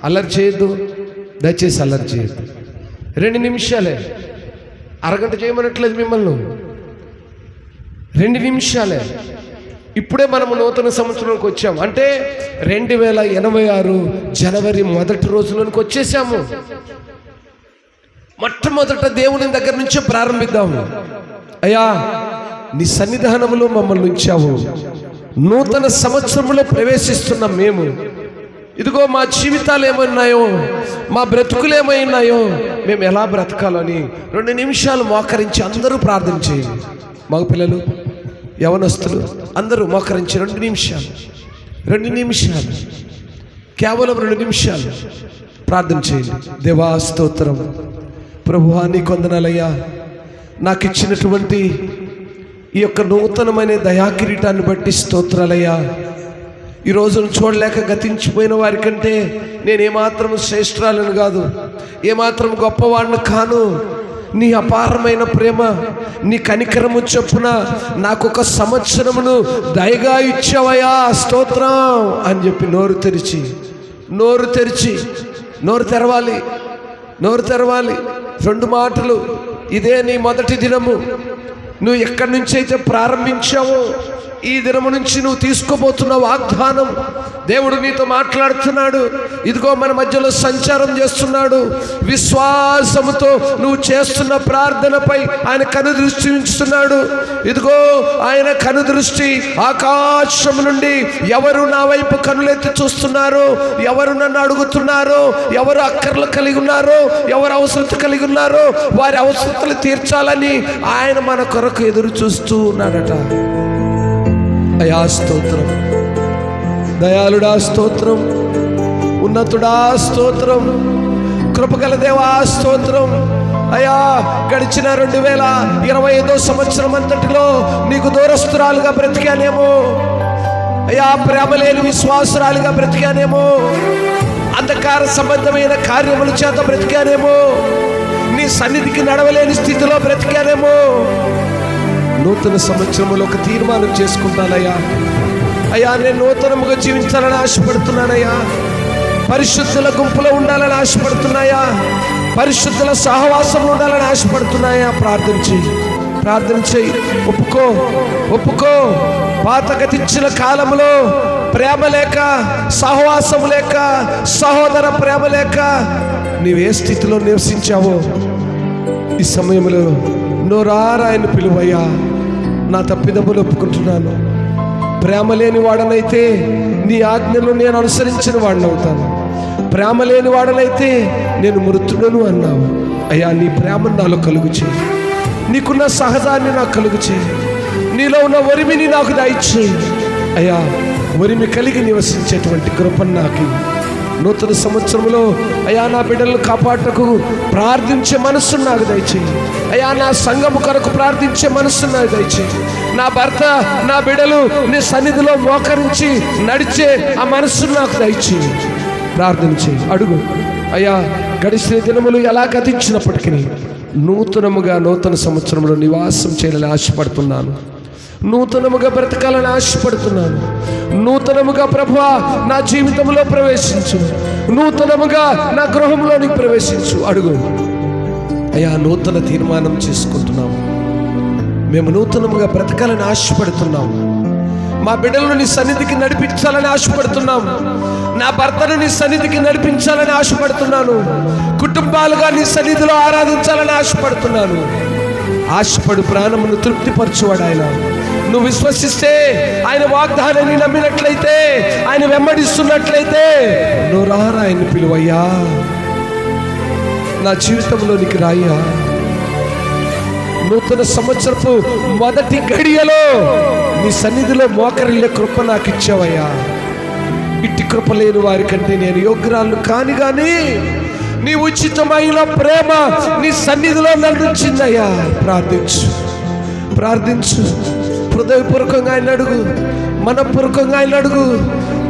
Speaker 1: అల్లరి చేయొద్దు, దయచేసి అల్లరి చేయొద్దు. 2 నిమిషాలే, అరగంట చేయమనట్లేదు మిమ్మల్ని. 2 నిమిషాలే. ఇప్పుడే మనము నూతన సంవత్సరంలోకి వచ్చాము. అంటే 2086 జనవరి 1 రోజులోనికి వచ్చేసాము. మొట్టమొదట దేవుని దగ్గర నుంచే ప్రారంభిద్దాము. అయ్యా, నీ సన్నిధానంలో మమ్మల్ని ఉంచావు. నూతన సంవత్సరంలో ప్రవేశిస్తున్నాం మేము. ఇదిగో మా జీవితాలు ఏమన్నాయో, మా బ్రతుకులు ఏమైనాయో, మేము ఎలా బ్రతకాలని 2 నిమిషాలు మోకరించి అందరూ ప్రార్థన చేయండి. మగపిల్లలు, యవనస్తులు అందరూ మోకరించి 2 నిమిషాలు, 2 నిమిషాలు, కేవలం 2 నిమిషాలు ప్రార్థన చేయండి. దేవా స్తోత్రం. ప్రభువా నీకు వందనాలయ్యా. నాకు ఇచ్చినటువంటి ఈ యొక్క నూతనమైన దయాకిరీటాన్ని బట్టి స్తోత్రాలయ్యా. ఈ రోజును చూడలేక గతించిపోయిన వారి కంటే నేను ఏమాత్రం శ్రేష్ఠురాలను కాదు, ఏమాత్రం గొప్పవాడిని కాను. నీ అపారమైన ప్రేమ, నీ కనికరము చొప్పున నాకు 1 సంవత్సరమును దయగా ఇచ్చావయ్యా, స్తోత్రం అని చెప్పి నోరు తెరిచి నోరు తెరవాలి. 2 మాటలు. ఇదే నీ మొదటి దినము. నువ్వు ఎక్కడి నుంచి అయితే ప్రారంభించావో ఈ దినము నుంచి నువ్వు తీసుకోబోతున్న వాగ్దానం దేవుడు నీతో మాట్లాడుతున్నాడు. ఇదిగో మన మధ్యలో సంచారం చేస్తున్నాడు. విశ్వాసముతో నువ్వు చేస్తున్న ప్రార్థనపై ఆయన కనుదృష్టి ఉంచుతున్నాడు. ఇదిగో ఆయన కనుదృష్టి ఆకాశం నుండి ఎవరు నా వైపు కనులెత్తి చూస్తున్నారో, ఎవరు నన్ను అడుగుతున్నారో, ఎవరు అక్కర్లు కలిగి ఉన్నారో, ఎవరు అవసరత కలిగి ఉన్నారో వారి అవసరతలు తీర్చాలని ఆయన మన కొరకు ఎదురు చూస్తూ ఉన్నాడట. అయా స్తోత్రం. దయాళుడా స్తోత్రం. ఉన్నతుడా స్తోత్రం. కృపగల దేవా స్తోత్రం. అయా, గడిచిన 2025 సంవత్సరం అంతటిలో నీకు దూరస్తురాలుగా బ్రతికానేమో అయా, ప్రేమ లేని విశ్వాసురాలుగా బ్రతికానేమో, అంధకార సంబంధమైన కార్యముల చేత బ్రతికానేమో, నీ సన్నిధికి నడవలేని స్థితిలో బ్రతికానేమో. నూతన సంవత్సరంలో ఒక తీర్మానం చేసుకుంటానయ్యా. అయ్యా, నేను నూతనముగా జీవించాలని ఆశపడుతున్నానయ్యా. పరిశుద్ధుల గుంపులో ఉండాలని ఆశపడుతున్నాయా. పరిశుద్ధుల సహవాసంలో ఉండాలని ఆశపడుతున్నాయా. ప్రార్థన చేయి. ఒప్పుకో. పాత గతించిన కాలంలో ప్రేమ లేక, సహవాసం లేక, సహోదర ప్రేమ లేక నీవే స్థితిలో నివసించావో ఈ సమయంలో నోరారాయని పిలువయ్యా. నా తప్పిదములు ఒప్పుకుంటున్నాను. ప్రేమ లేని వాడనైతే నీ ఆజ్ఞను నేను అనుసరించిన వాడిని అవుతాను. ప్రేమ లేని వాడనైతే నేను మృతుడను అన్నావు. అయ్యా, నీ ప్రేమను నాలో కలుగు చేయి. నీకున్న సహజాన్ని నాకు కలుగు చేయి. నీలో ఉన్న ఒరిమిని నాకు దయచేయి. అయ్యా, ఒరిమి కలిగి నివసించేటువంటి కృపను నాకు నూతన సంవత్సరంలో అయ్యా నా బిడ్డలను కాపాడటకు ప్రార్థించే మనస్సును నాకు దయచేయి. అయ్యా, నా సంఘము కొరకు ప్రార్థించే మనస్సును నాకు దయచేయి. నా భర్త, నా బిడ్డలు నీ సన్నిధిలో మోకరించి నడిచే ఆ మనస్సును నాకు దయచేయి. ప్రార్థన చేయి, అడుగు. అయ్యా, గడిచిన దినములు ఎలా గతించినప్పటికీ నూతనముగా నూతన సంవత్సరంలో నివాసం చేయాలని ఆశపడుతున్నాను. నూతనముగా బ్రతకాలని ఆశపడుతున్నాను. నూతనముగా ప్రభువా నా జీవితంలో ప్రవేశించు. నూతనముగా నా గృహంలోనికి ప్రవేశించు. అడుగు. అయ్యా, నూతన తీర్మానం చేసుకుంటున్నాము. మేము నూతనముగా బ్రతకాలని ఆశపడుతున్నాము. మా బిడ్డలను నీ సన్నిధికి నడిపించాలని ఆశపడుతున్నాము. నా భర్తను నీ సన్నిధికి నడిపించాలని ఆశపడుతున్నాను. కుటుంబాలుగా నీ సన్నిధిలో ఆరాధించాలని ఆశపడుతున్నాను. ఆశపడు ప్రాణమును తృప్తిపరచువాడు ఆయన. నువ్వు విశ్వసిస్తే, ఆయన వాగ్దానాన్ని నమ్మినట్లయితే, ఆయన వెంబడిస్తున్నట్లయితే నువ్వు రారా ఆయన్ని పిలువయ్యా. నా జీవితంలోనికి రాయ్యా. నూతన సంవత్సరపు మొదటి గడియలో నీ సన్నిధిలో మోకరిల్లే కృప నాకు ఇచ్చావయ్యా. ఇట్టి కృప లేని వారి కంటే నేను యోగ్యురాలు కాని గాని నీ ఉచితమైన ప్రేమ నీ సన్నిధిలో నన్నుంచిందయ్యా. ప్రార్థించు. హృదయపూర్వకంగా ఆయన అడుగు, మనపూర్వకంగా ఆయన అడుగు.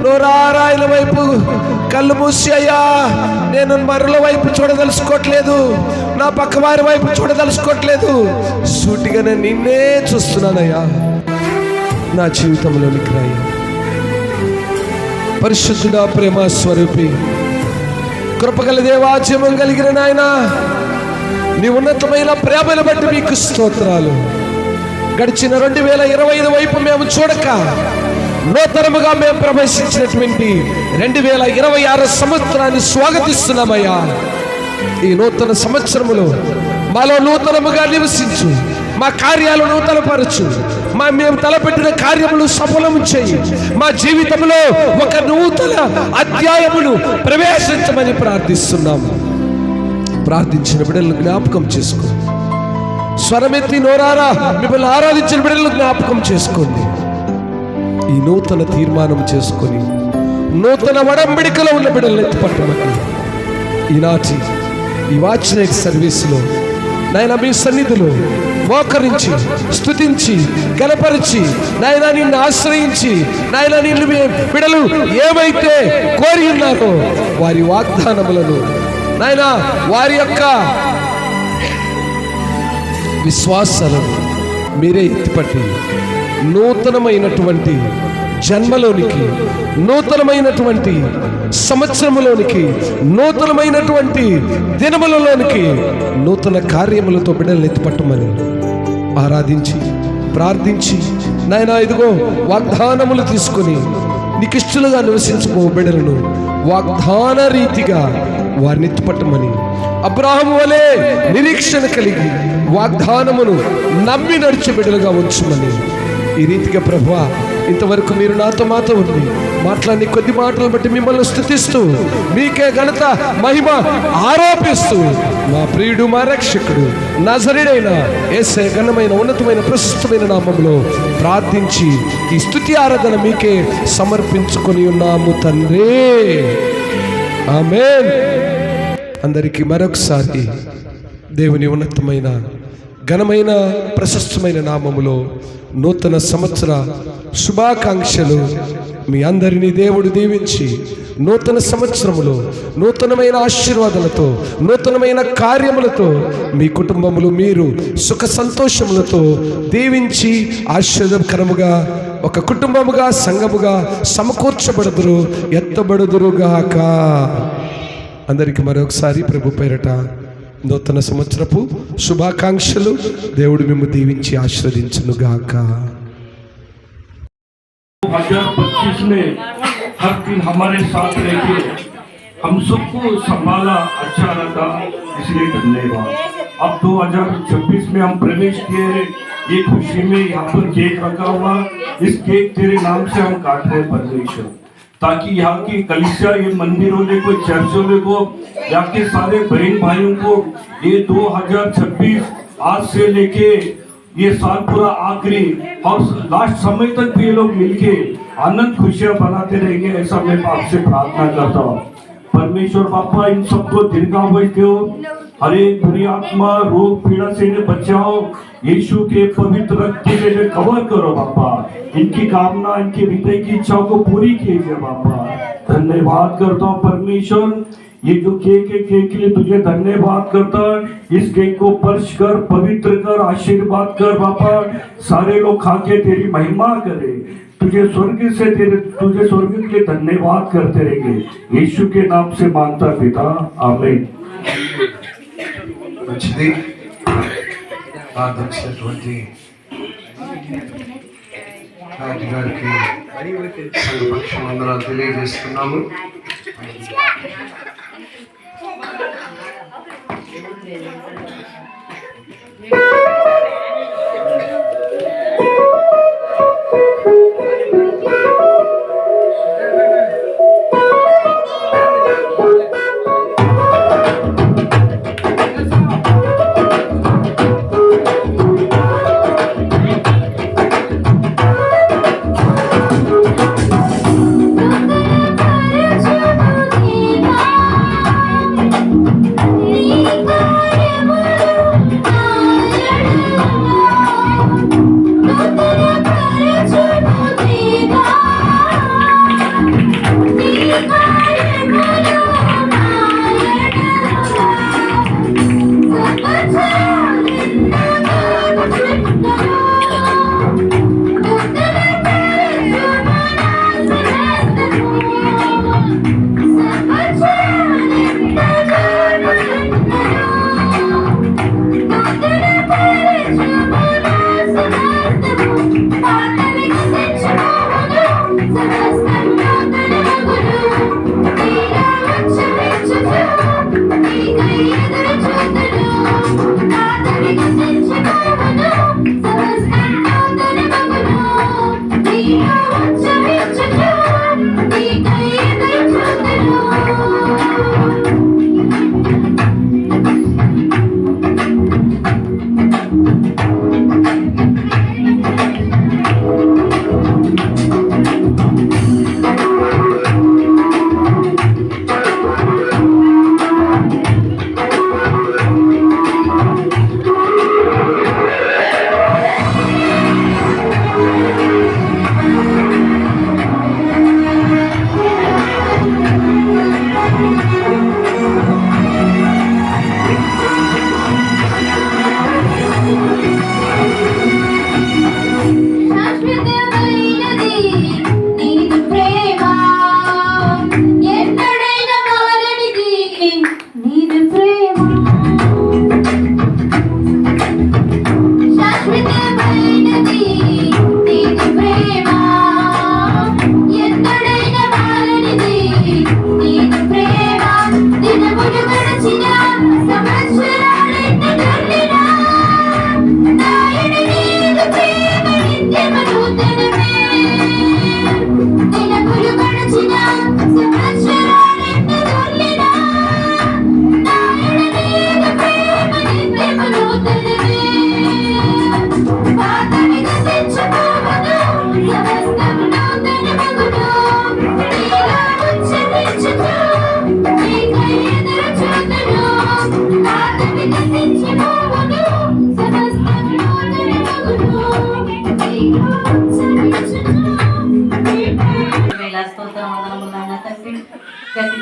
Speaker 1: నోరారా ఆయన వైపు కళ్ళు మూసి, అయ్యా నేను మరుల వైపు చూడదలుచుకోవట్లేదు, నా పక్క వారి వైపు చూడదలుచుకోవట్లేదు, సూటిగా నేను నిన్నే చూస్తున్నానయ్యా, నా జీవితంలోనికి రాయ్యా. పరిశుద్ధుడా, ప్రేమ స్వరూపి, కృపగల దేవా, జీవం కలిగిన నాయన, నీ ఉన్నతమైన ప్రేమను బట్టి మీకు స్తోత్రాలు. గడిచిన 2025 వైపు మేము చూడక నూతనముగా మేము ప్రవేశించినటువంటి 2026 సంవత్సరాన్ని స్వాగతిస్తున్నామయ్యా. ఈ నూతన సంవత్సరములో మాలో నూతనముగా నివసించు, మా కార్యాలు నూతనపరచు, మేము తలపెట్టిన కార్యములు సఫలము చేయి, మా జీవితంలో ఒక నూతన అధ్యాయమును ప్రవేశించమని ప్రార్థిస్తున్నాము. ప్రార్థించిన బిడ్డలను జ్ఞాపకం చేసుకో. స్వరమెత్తి నోరారా మిమ్మల్ని ఆరాధించిన బిడ్డలను జ్ఞాపకం చేసుకోండి. ఈ నూతన తీర్మానం చేసుకొని నూతన వడంబడికలో ఉన్న బిడ్డలను ఎత్తుపట్టమని ఈనాటి ఈ వాచ్ నైట్ సర్వీస్లో నాయన మీ సన్నిధిలో మోకరించి స్తుతించి గణపరిచి నాయన నిన్ను ఆశ్రయించి నాయన నిన్ను బిడ్డలు ఏమైతే కోరి ఉన్నారో వారి వాగ్దానములను నాయన వారి యొక్క విశ్వాసాలను మీరే ఎత్తిపట్టి నూతనమైనటువంటి జన్మలోనికి, నూతనమైనటువంటి సంవత్సరములోనికి, నూతనమైనటువంటి దినములలోనికి నూతన కార్యములతో బిడ్డలను ఎత్తిపట్టమని ఆరాధించి ప్రార్థించి నాయన ఇదిగో వాగ్దానములు తీసుకొని నీకిష్టలుగా నివసించుకో బిడ్డలను వాగ్దాన రీతిగా వారిని ఎత్తిపట్టమని అబ్రాహాము వలె నిరీక్షణ కలిగి వాగ్దానమును నమ్మి నడిచే బిడ్డలుగా ఉంచుమని ఈ రీతిగా ప్రభువా ఇంతవరకు మీరు మాతో ఉంది మాట్లాడి కొద్ది మాటలు బట్టి మిమ్మల్ని స్తుతిస్తూ మీకే ఘనత మహిమ ఆరోపిస్తూ మా ప్రియుడు మా రక్షకుడు నజరేయుడైన యేసయ్య ఘనమైన ఉన్నతమైన ప్రశస్తమైన నామములో ప్రార్థించి ఈ స్తుతి ఆరాధన మీకే సమర్పించుకొని ఉన్నాము తండ్రి. ఆమేన్. అందరికీ మరొకసారి దేవుని ఉన్నతమైన ఘనమైన ప్రశస్తమైన నామములో నూతన సంవత్సర శుభాకాంక్షలు మీ అందరినీ దేవుడు దీవించి నూతన సంవత్సరములో నూతనమైన ఆశీర్వాదాలతో నూతనమైన కార్యములతో మీ కుటుంబములు మీరు సుఖ సంతోషములతో దీవించి ఆశీర్వాదకరముగా ఒక కుటుంబముగా సంఘముగా సమకూర్చబడుదురు ఎత్తబడుదురుగాక. అందరికీ మరొకసారి ప్రభు పేరట నూతన సంవత్సరపు శుభాకాంక్షలు. దేవుడు మిమ్ము దీవించి ఆశీర్వదించునుగాక.
Speaker 4: 2025 में हर दिन हमारे साथ रहकर हम सबको संभाला, अच्छा लगा, इसलिए धन्यवाद. अब 2026 में हम प्रवेश किए, ये खुशी में यहाँ पर केक रखा हुआ, इस केक तेरे नाम से हम काट रहे परमेश्वर, ताकि यहाँ की कलीसिया, ये मंदिरों में कोई चर्चों में को, यहाँ के सारे बहन भाइयों को ये 2026 आज से लेके ये साल पूरा आखिरी और लास्ट समय तक भी ये लोग मिलके आनंद खुशियां बनाते रहेंगे, ऐसा मैं आपसे प्रार्थना करता हूँ. परमेश्वर बापा इन सबको दीर्घायु दो, हर एक बुरी आत्मा रोग पीड़ा से इन्हें बचाओ, यीशु के पवित्र रक्त से इन्हें कवर करो बापा, इनकी कामना इनकी हृदय की इच्छाओं को पूरी कीजिए बापा. धन्यवाद करता हूँ परमेश्वर, ये जो केक है केक के लिए तुझे धन्यवाद करता है. इस केक को स्पर्श कर, पवित्र कर, आशीर्वाद कर बापा, सारे लोग खा के तेरी महिमा करे, तुझे स्वर्ग के लिए धन्यवाद करते रहेंगे. यीशु के नाम से मांगता पिता, आमीन.
Speaker 1: మంచిది. ప్రార్థించినటువంటి నాటి గారికి సంఘపక్షం వందనాలు తెలియజేస్తున్నాము.
Speaker 3: Thank you.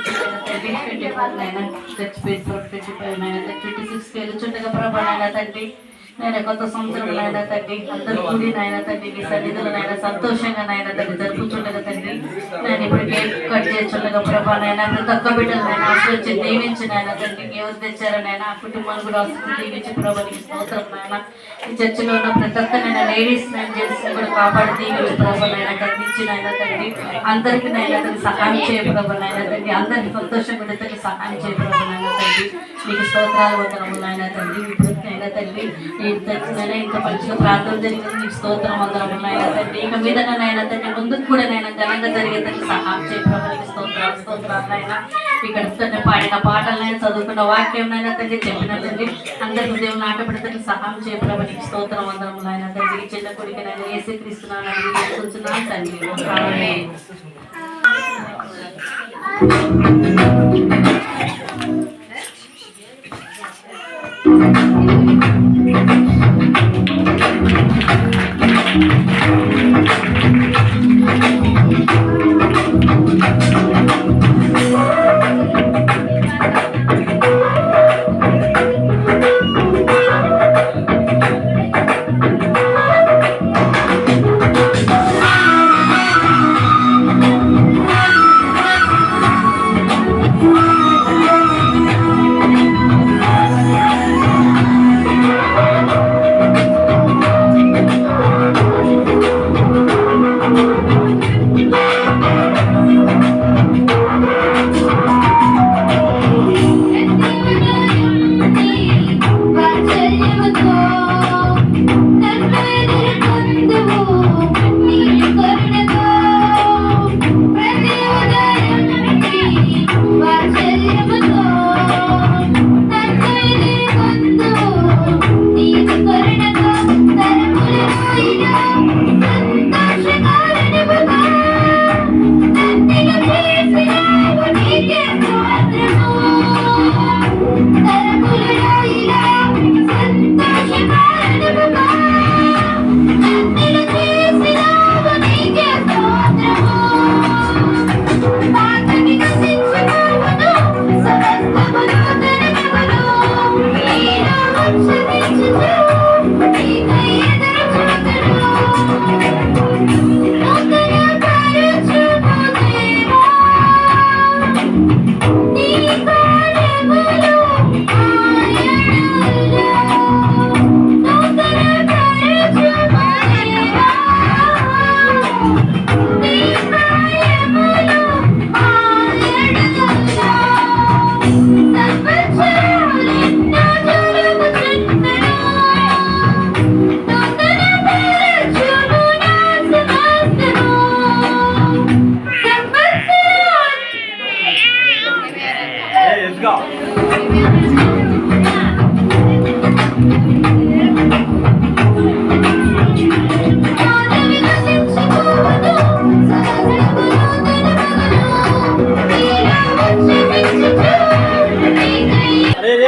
Speaker 5: నుంచి తండ్రి 24 నైనా చచ్చిపోయిన 25 నైనా 26కి వెళ్ళుచుండగా ప్రభా నాయన తండ్రి నేను కొత్త సంవత్సరం నాయన తండ్రి అందరూ కూడి నాయన తండ్రి మీ సన్నిధులు నాయన సంతోషంగా నాయన తండ్రి జరుపుచుండగా తండ్రి నేను ఇప్పుడు కేక్ కట్ చేస్తుండగా ప్రభా నాయన ప్రతి ఒక్క బిడ్డలు నాయన ఆశ్రయించి దీవించి నాయన తండ్రి ఎవరు తెచ్చారో నాయన ఆ కుటుంబాన్ని కూడా ఆశ్రయించి దీవించి ప్రభా నీకు స్తోత్రం నాయన ఈ చర్చిలో ఉన్న ప్రతి ఒక్క నేను లేడీస్ నేను జెంట్స్ కూడా కాపాడి దీవించి ప్రభా నాయన కట్టించి నాయన తండ్రి అందరికీ నాయన తండ్రి సహాయం చేయ ప్రభా నాయన తండ్రి అందరికి సంతోషం కూడా తండ్రి సహాయం చేయ ప్రభా నాయన తండ్రి మీకు స్తోత్రాలు వందనము నాయన తండ్రి ఇప్పుడు నాయన తండ్రి నేను ఇంత మంచిగా ప్రార్థన జరిగింది మీకు స్తోత్రం వందనము నాయన తండ్రి ఇక మీద నాయన తండ్రి ముందుకు కూడా నేను ఘనంగా జరిగేదానికి సహాయం చేయ ప్రభా నీకు స్తోత్రాలు నాయన ఇక్కడ తండ్రి పాడిన పాటలైనా చదువుకున్న వాక్యం నాయన తండ్రి చెప్పిన తండ్రి అందరి హృదయం నాటపడితే సహాయం చేయ ప్రభా నీకు స్తోత్రం వందనము నాయన తండ్రి చిన్న కొడుకు నేను యేసుక్రీస్తున్నాను కూర్చున్నాను తండ్రి ఆమేన్.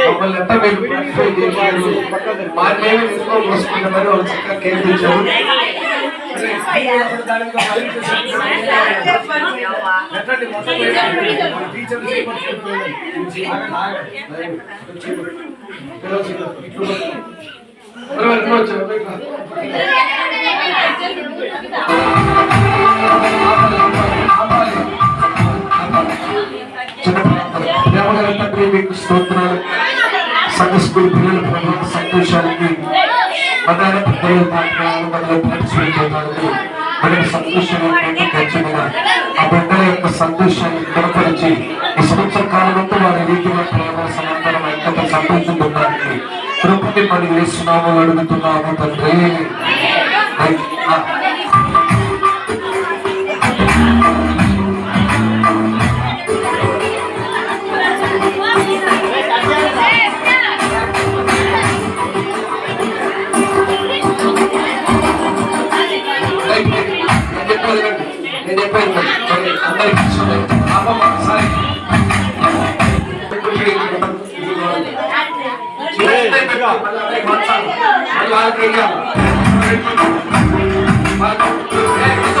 Speaker 1: మమ్మల్ని ఎంత మీరు ప్రిపేర్ చేశారు మా మేము ఇంట్లో మోసుకుంటామని వాళ్ళు చక్కగా కేర్ తెచ్చారు. మీకు స్తోత్రాలు. సంఘ స్కూల్ పిల్లల ప్రభావ సంతోషానికి మతాల పిల్లలు పార్టిసిపేట్ చేయడానికి మనకి సంతోషాన్ని పెంచగల ఆ బిడ్డల యొక్క సంతోషాన్ని స్థిరపరిచి ఈ సంవత్సర కాలంలో వారి రీతిలో ప్రేమ సమాధానం ఎంత సంతోషించడానికి తిరుపతి మరి వేస్తున్నాము అడుగుతున్నాము తండ్రి. నేను చెప్పాను అందరికి మళ్ళీ